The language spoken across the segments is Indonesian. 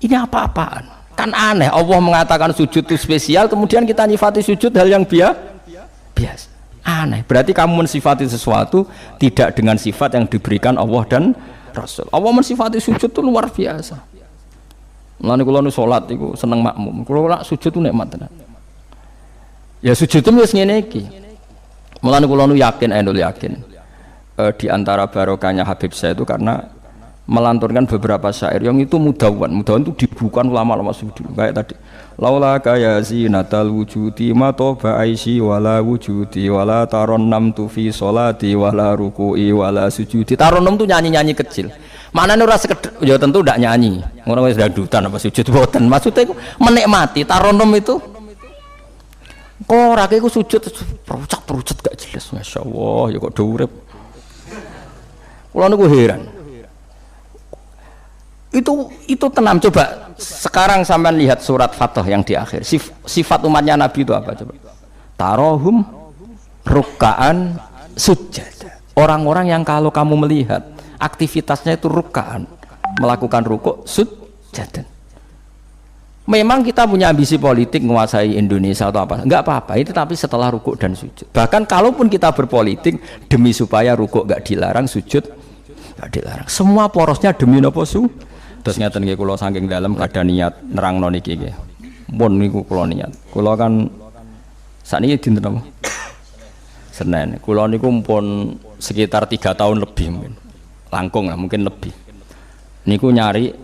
Ini apa-apaan? Kan aneh, Allah mengatakan sujud itu spesial, kemudian kita nyifati sujud hal yang biasa. Aneh, berarti kamu mensifati sesuatu tidak dengan sifat yang diberikan Allah dan Rasul. Allah mensifati sujud itu luar biasa. Mulane kula nu salat iku seneng makmum. Kula sujud itu nikmat tenan. Ya sujud itu wis ngene iki. Mulane kula nu yakin, di antara barokahnya Habib saya itu karena melanturkan beberapa syair yang itu mudawan itu dibukukan ulama-ulama sujud kayak tadi. Laula kaya zinatal wujudi ma toba aisi wala wujudi wala taronnamtu fi sholati wala ruku'i wala sujudi. Taronnom itu nyanyi-nyanyi kecil. Mana nih rasa ya tentu tidak nyanyi. Orang wis dangdutan apa sujud boten. Maksudnya itu menikmati taronnom itu. Kok rakyat itu sujud perucat gak jelas. Masya Allah ya kok durep. Kalau aku heran. Itu tenang. Coba sekarang sampean lihat surat Fatah yang di akhir. Sifat umatnya Nabi itu apa coba? Tarohum rukkaan sujud. Orang-orang yang kalau kamu melihat aktivitasnya itu rukkaan, melakukan rukuk sujud. Memang kita punya ambisi politik menguasai Indonesia atau apa? Enggak apa-apa. Itu tapi setelah rukuk dan sujud. Bahkan kalaupun kita berpolitik demi supaya rukuk enggak dilarang, sujud enggak dilarang. Semua porosnya demi napa su? Terus ngeten nggih kula saking dalam ada niat nerangno niki nggih. Mun niku kula niat. Kula kan sakniki dinten napa? Senin. Kula niku pun sekitar 3 tahun lebih mungkin. Langkung lah mungkin lebih. Niku nyari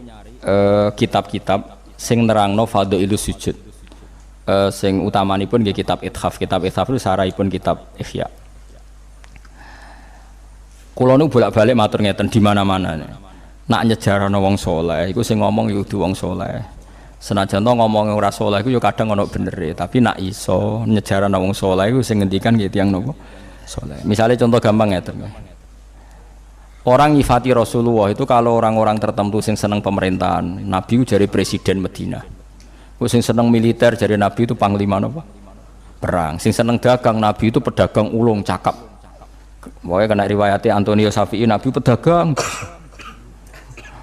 kitab-kitab sing nerangno fadhailus sujud. Sing utamanipun nggih kitab Ithaf. Kitab Ithaf itu sarahipun kitab Ihya. Kula niku bolak-balik matur ngeten di mana-mana. Nak nyejarano wong saleh iku sing ngomong ya kudu wong saleh. Senajan to ngomong ora saleh iku ya kadang ana benere, tapi nak iso nyejarano wong saleh iku sing ngendikan nggih tiyang napa saleh. Misale contoh gampang ngeten. Orang nyifati Rasulullah itu kalau orang-orang tertentu sing seneng pemerintahan, Nabi itu jadi presiden Medina. Sing seneng militer jadi Nabi itu panglima napa? Perang. Sing seneng dagang Nabi itu pedagang ulung cakap. Pokoknya kena riwayatnya Antonio Safi'i Nabi pedagang.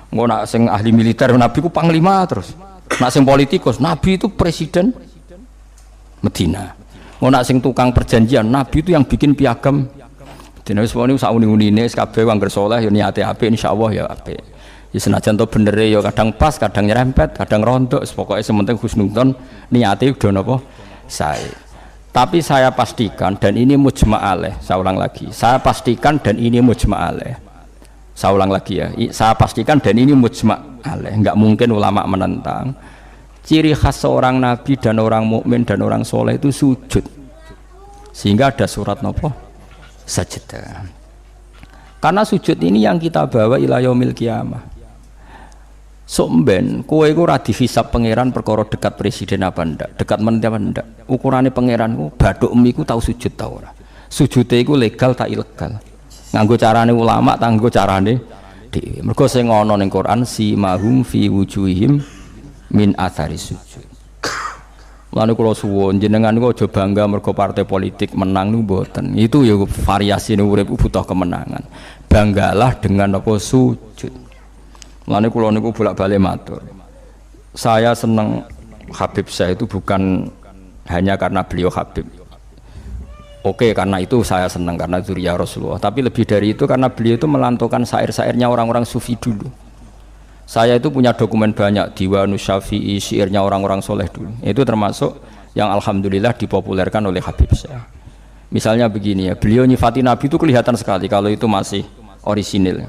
Nggak nak sing ahli militer Nabi ku panglima terus. Nak sing politikus Nabi itu presiden Medina. Nggak nak sing tukang perjanjian Nabi itu yang bikin piagam. Dene wis woni sak uni-unine kabeh wong saleh ya niate apik insyaallah ya apik. Ya senajan to benere ya kadang pas, kadang nyerempet, kadang rontok, pokoke sementing husnudzon niate udah napa sae. Tapi saya pastikan dan ini mujma' alaih, saya ulang lagi. Saya pastikan dan ini mujma' alaih. Saya ulang lagi ya. Saya pastikan dan ini mujma' alaih. Enggak mungkin ulama menentang. Ciri khas seorang nabi dan orang mukmin dan orang soleh itu sujud. Sehingga ada surat napa? Sajdah. Karena sujud ini yang kita bawa ila yaumil qiyamah. Somben kowe iku ora dihisab pangeran perkara dekat presiden apa ndak, dekat menteri apa ndak. Ukurane pangeranku bathuk miku tau sujud ta ora. Sujude iku legal tak ilegal. Nganggo carane ulama ta nganggo carane dhewe. Mergo sing ana ning Quran si mahum fi wujuhihim min athari sujud. Mulane kula suwun jenengan niku aja bangga mergo partai politik menang niku mboten. Itu ya variasine urip butuh kemenangan. Banggalah dengan apa sujud. Mulane kula niku bolak-balik matur. Saya seneng Habib saya itu bukan hanya karena beliau Habib. Oke, karena itu saya senang karena dzurriyyah Rasulullah. Tapi lebih dari itu karena beliau itu melantungkan syair-syairnya orang-orang sufi dulu. Saya itu punya dokumen banyak Diwanus Syafi'i, syairnya orang-orang soleh dulu. Itu termasuk yang alhamdulillah dipopulerkan oleh Habib saya. Misalnya begini ya, beliau nyifati Nabi itu kelihatan sekali kalau itu masih orisinil.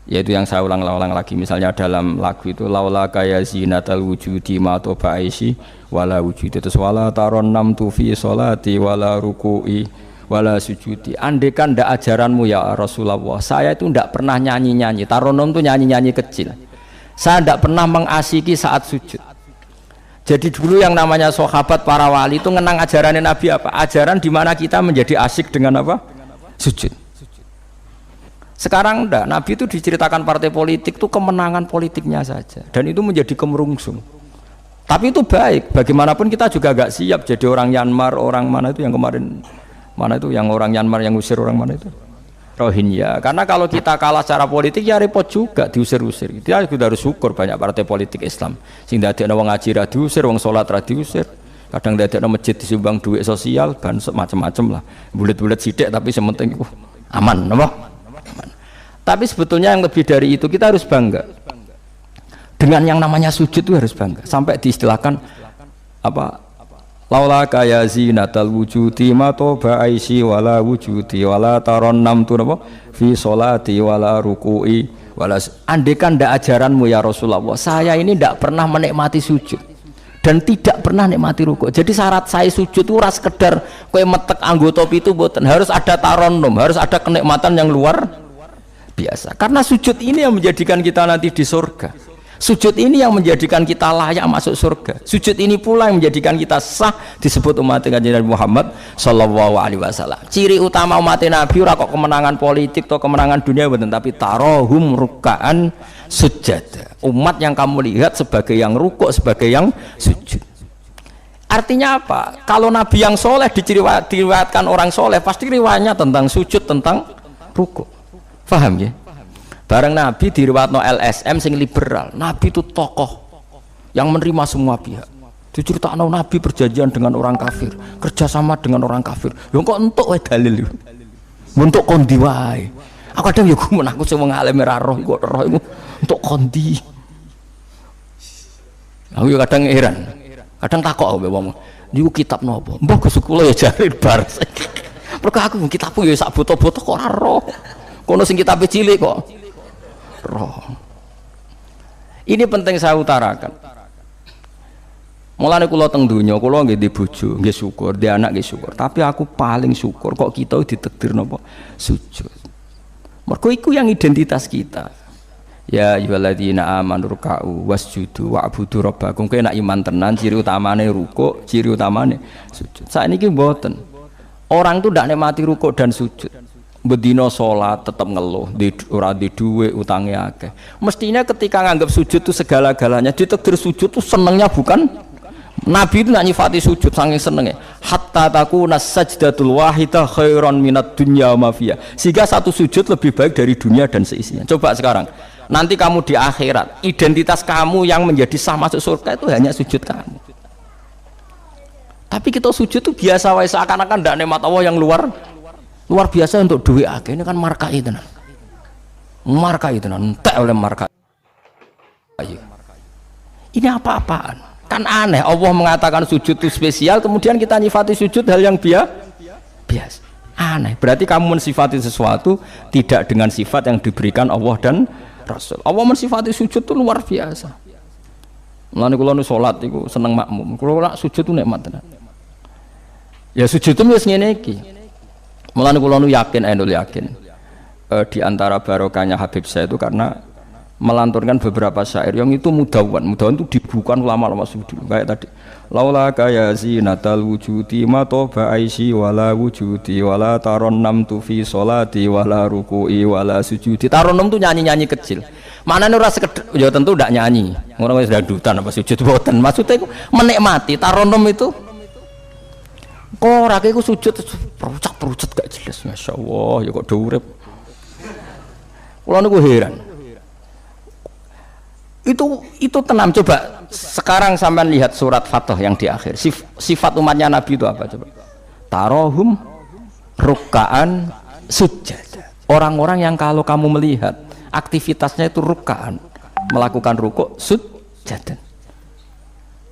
Yaitu yang saya ulang-ulang lagi, misalnya dalam lagu itu laula kaya zinatal wujudi ma toba aisi wala wujudi terus wala taronnam tu fi sholati wala ruku'i wala sujudi. Andekan ndak ajaranmu ya Rasulullah, saya itu ndak pernah nyanyi-nyanyi. Taronnom itu nyanyi-nyanyi kecil. Saya ndak pernah mengasiki saat sujud. Jadi dulu yang namanya sahabat para wali itu ngenang ajarannya Nabi apa? Ajaran di mana kita menjadi asik dengan apa? Sujud. Sekarang enggak, Nabi itu diceritakan partai politik itu kemenangan politiknya saja dan itu menjadi kemerungsung. Tapi itu baik, bagaimanapun kita juga agak siap jadi orang Myanmar, orang mana itu yang kemarin mana itu yang orang Myanmar yang usir orang mana itu Rohingya. Karena kalau kita kalah secara politik ya repot juga, diusir-usir. Kita harus syukur banyak partai politik Islam. Sing dadekno wong ngaji ra diusir, wong salat ra diusir. Kadang dadekno masjid disumbang duit sosial, bansos macam-macam lah. Bulet-bulet sithik tapi yang penting aman, napa? Aman. Tapi sebetulnya yang lebih dari itu kita harus bangga. Dengan yang namanya sujud itu harus bangga. Sampai diistilahkan apa? Laula kaya zinatal wujudi ma toba aisi wala wujudi wala taronnam tu napa fi sholati wala ruku'i wala. Andekan ndak ajaranmu ya Rasulullah, saya ini ndak pernah menikmati sujud dan tidak pernah nikmati ruku'. Jadi syarat saya sujud itu ora sekedar kowe metek anggota pitu mboten, harus ada taronnum, harus ada kenikmatan yang luar biasa. Karena sujud ini yang menjadikan kita nanti di surga. Sujud ini yang menjadikan kita layak masuk surga. Sujud ini pula yang menjadikan kita sah disebut umat Nabi Muhammad sallallahu alaihi wasallam. Ciri utama umat Nabi ora kok kemenangan politik atau kemenangan dunia betul, tapi tarohum ruk'an sujud. Umat yang kamu lihat sebagai yang rukuk, sebagai yang sujud. Artinya apa? Kalau Nabi yang soleh diriwayatkan orang soleh, pasti riwayatnya tentang sujud, tentang rukuk. Paham ya? Bareng Nabi diriwayatno LSM sing liberal. Nabi itu tokoh yang menerima semua pihak. Diceritakan Nabi perjanjian dengan orang kafir, kerjasama dengan orang kafir. Yo kok entuk wae dalil yo. Untuk kondi wae. Aku kadang yo gumun aku sing wong alim ora roh kok roh iku untuk kondi. Aku yo kadang heran. Kadang takok aku wong. Niku kitab napa? Mbah Gus kula ya jare bar. Mergo aku kitabku yo sak foto-foto kok ora roh. Kono sing kitab cilik kok roh. Ini penting saya utarakan. Mulane kula teng donya, kula nggih di bojo, nggih syukur, di anak nggih syukur. Tapi aku paling syukur kok kita ditakdir napa sujud. Mergo iku yang identitas kita. Ya ayyuhalladzina amanu ruk'u wasjudu wa'budu rabbakum. Kowe nek iman tenan ciri utamane rukuk, ciri utamane sujud. Saiki mboten. Orang tuh ndak nikmati rukuk dan sujud. Bedino sholat tetap ngeluh, ora di duwe utangnya akeh. Mestinya ketika nganggap sujud itu segala-galanya, ditakdir sujud itu senengnya bukan Nabi itu nak nyifati sujud saking senengnya. Hatta takuna sajdatul wahidah khairan minad dunya wa ma fiha. Sehingga satu sujud lebih baik dari dunia dan seisinya. Coba sekarang, nanti kamu di akhirat, identitas kamu yang menjadi sah masuk surga itu hanya sujud kamu. Tapi kita sujud itu biasa wae, seakan-akan ndak nikmat Allah yang luar biasa untuk duit akeh. Ini kan markai tenan. Markai tenan, entek oleh markai. Ini apa-apaan? Kan aneh, Allah mengatakan sujud itu spesial, kemudian kita nyifati sujud hal yang biasa. Aneh. Berarti kamu mensifati sesuatu tidak dengan sifat yang diberikan Allah dan Rasul. Allah mensifati sujud itu luar biasa. Mulane kula nu salat iku seneng makmum. Kula sujud itu nikmat tenan. Ya sujud itu wis ngene iki. Mulane kula nu yakin, di antara barokahnya Habib saya itu karena melanturkan beberapa syair yang itu mudawan itu dibukukan ulama-ulama sufi kayak tadi. Laula kaya zinatal wujudi ma toba aisi wala wujudi wala taronnam tu fi sholati wala ruku'i wala sujudi. Taronnam tuh nyanyi-nyanyi kecil. Mana ora sekedar ya tentu ndak nyanyi. Ngono wis dangdutan apa sujud boten. Maksudnya itu menikmati taronnam itu. Kok rakyat itu sujud perucak gak jelas, masya Allah ya kok urip. Kalau aku heran. Itu tenang. Coba sekarang sampean lihat surat Fatah yang di akhir. Sifat umatnya Nabi itu apa coba? Tarohum ruk'an sujud. Orang-orang yang kalau kamu melihat aktivitasnya itu ruk'an, melakukan rukuk sujud.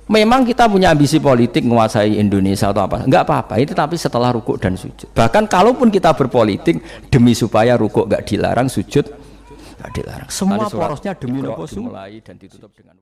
Memang kita punya ambisi politik menguasai Indonesia atau apa, enggak apa-apa itu, tapi setelah rukuk dan sujud. Bahkan kalaupun kita berpolitik demi supaya rukuk enggak dilarang, sujud enggak dilarang, semua porosnya demi nopo dimulai dan ditutup dengan